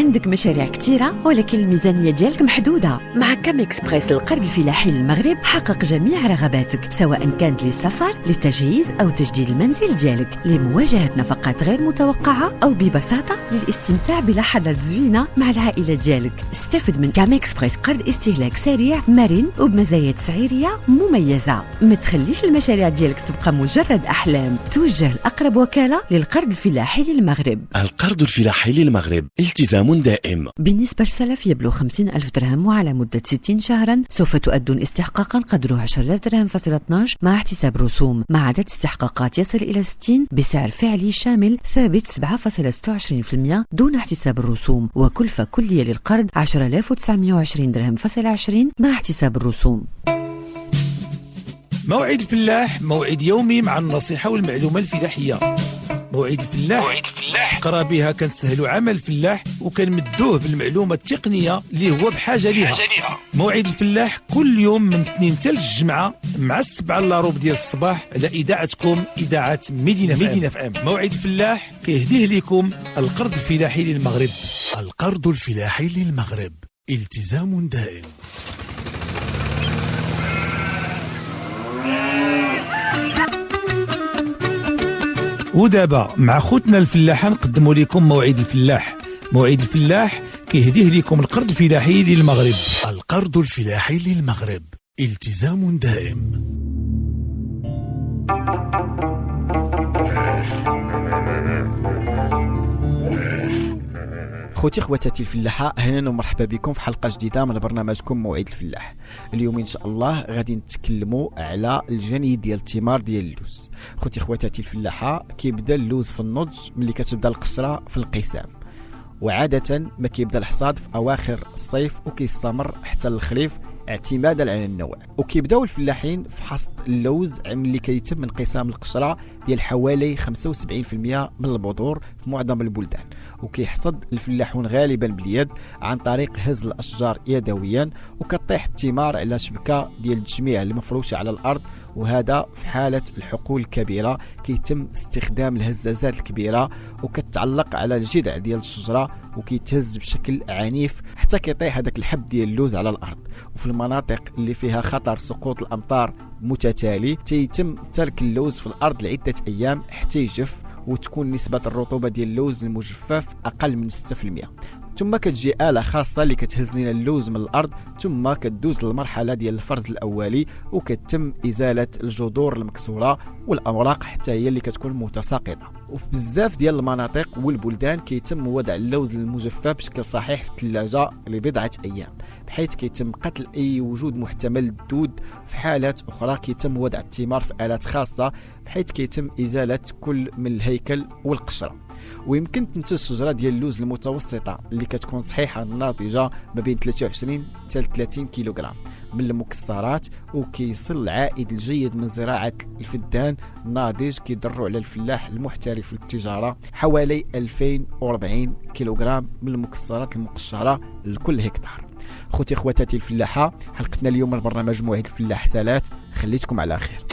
عندك مشاريع كتيرة ولكن الميزانية ديالك محدودة. مع كام إكسبريس القرض الفلاحي للمغرب حقق جميع رغباتك، سواء كانت للسفر، للتجهيز أو تجديد المنزل ديالك، لمواجهة نفقات غير متوقعة أو ببساطة للاستمتاع بلحظات زوينة مع العائلة ديالك. استفد من كام إكسبريس قرض استهلاك سريع مرن وبمزايا تسعيرية مميزة. ما تخليش المشاريع ديالك تبقى مجرد أحلام، توجه لأقرب وكالة للقرض الفلاحي للمغرب. القرض الفلاحي للمغرب التزام دائم. بالنسبة للسلف يبلغ 50,000 درهم وعلى مدة 60 شهرا، سوف تؤدون استحقاقا قدره 10,000 درهم فاصلة 12 مع احتساب رسوم، مع عدد استحقاقات يصل إلى 60 بسعر فعلي شامل ثابت 7.26% دون احتساب الرسوم، وكلفة كلية للقرض 10,920 درهم فاصلة 20 مع احتساب الرسوم. موعد الفلاح، موعد يومي مع النصيحة والمعلومة الفلاحية. موعد الفلاح قرا بها كنسهلوا عمل الفلاح وكنمدوه بالمعلومة التقنية اللي هو بحاجة ليها. موعد الفلاح كل يوم من الاثنين حتى الجمعة مع 7 إلا ربع ديال الصباح على إذاعتكم إذاعة مدينة FM. موعد الفلاح كيهديه لكم القرض الفلاحي للمغرب. القرض الفلاحي للمغرب التزام دائم. ودابا مع خوتنا الفلاحة نقدموا لكم موعد الفلاح. موعد الفلاح كيهديه لكم القرض الفلاحي للمغرب. القرض الفلاحي للمغرب التزام دائم. خوتي خواتاتي الفلاحة، اهلا ومرحبا بكم في حلقة جديدة من برنامجكم موعد الفلاح. اليوم ان شاء الله غادي نتكلموا على الجني ديال الثمار ديال اللوز. خوتي خواتاتي الفلاحة، كيبدا اللوز في النضج ملي كتبدا القصرة في القسام، وعادة ما كيبدا الحصاد في اواخر الصيف وكيستمر حتى الخريف اعتمادا على النوع. وكيبداو الفلاحين في حصد اللوز ملي كيتم انقسام القشره ديال حوالي 75% من البذور في معظم البلدان، وكيحصد الفلاحون غالبا باليد عن طريق هز الاشجار يدويا، وكطيح الثمار على شبكه ديال التجميع المفروشه على الارض. وهذا في حاله الحقول الكبيره كيتم استخدام الهزازات الكبيره وكتعلق على الجذع ديال الشجره وكيتهز بشكل عنيف حتى كيطيح هذاك الحب ديال اللوز على الارض. وفي المناطق اللي فيها خطر سقوط الامطار متتالي تيتم ترك اللوز في الارض لعده ايام حتى يجف وتكون نسبه الرطوبه ديال اللوز المجفف اقل من 6%. ثم كتجي آلة خاصة اللي كتهز لنا اللوز من الأرض، ثم كتدوز للمرحلة ديال الفرز الأولي وكتم إزالة الجذور المكسورة والأوراق حتى هي اللي كتكون متساقطة. وفي بزاف ديال المناطق والبلدان كيتم وضع اللوز المجفف بشكل صحيح في الثلاجة لبضعة أيام، بحيث كيتم قتل أي وجود محتمل للدود. في حالات أخرى كيتم وضع الثمار في آلات خاصة بحيث كيتم إزالة كل من الهيكل والقشرة. ويمكن تنتج شجرة ديال اللوز المتوسطة اللي كتكون صحيحة ناضجة ما بين 23 حتى 30 كيلوغرام من المكسرات، وكيصل العائد الجيد من زراعة الفدان الناضج كيضروا على الفلاح المحترف للتجارة حوالي 2040 كيلوغرام من المكسرات المقشرة لكل هكتار. خوتي خواتاتي الفلاحة، حلقتنا اليوم من برنامج موعد الفلاح سالات، خليتكم على خير.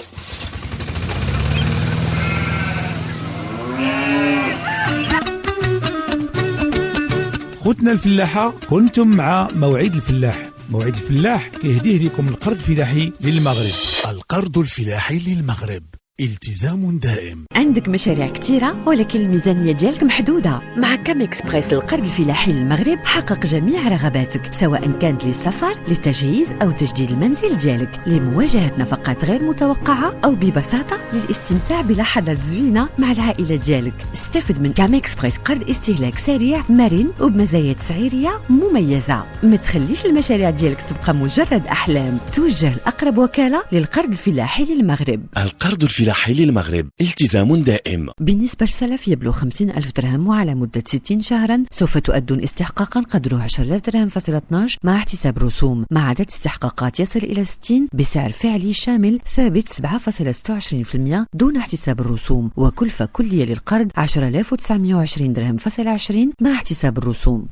خوتنا الفلاحة، كنتم مع موعد الفلاح. موعد الفلاح كيهديه لكم القرض الفلاحي للمغرب. القرض الفلاحي للمغرب التزام دائم. عندك مشاريع كتيرة ولكن الميزانية ديالك محدودة. مع كام إكسبريس القرض الفلاحي للمغرب حقق جميع رغباتك، سواء كانت للسفر، للتجهيز أو تجديد المنزل ديالك، لمواجهة نفقات غير متوقعة أو ببساطة للاستمتاع بلحظات زوينة مع العائلة ديالك. استفد من كام إكسبريس قرض استهلاك سريع مرن وبمزايا تسعيرية مميزة. ما تخليش المشاريع ديالك تبقى مجرد أحلام، توجه لأقرب وكالة للقرض الفلاحي للمغرب. القرض الفلاحي للمغرب التزام دائم. بالنسبة للسلف يبلغ 50,000 درهم وعلى مدة 60 شهرا، سوف تؤدون استحقاقا قدره 10,000 درهم فاصلة 12 مع احتساب رسوم، مع عدد استحقاقات يصل إلى 60 بسعر فعلي شامل ثابت 7.26% دون احتساب الرسوم، وكلفة كلية للقرض 10,920 درهم فاصلة 20 مع احتساب الرسوم.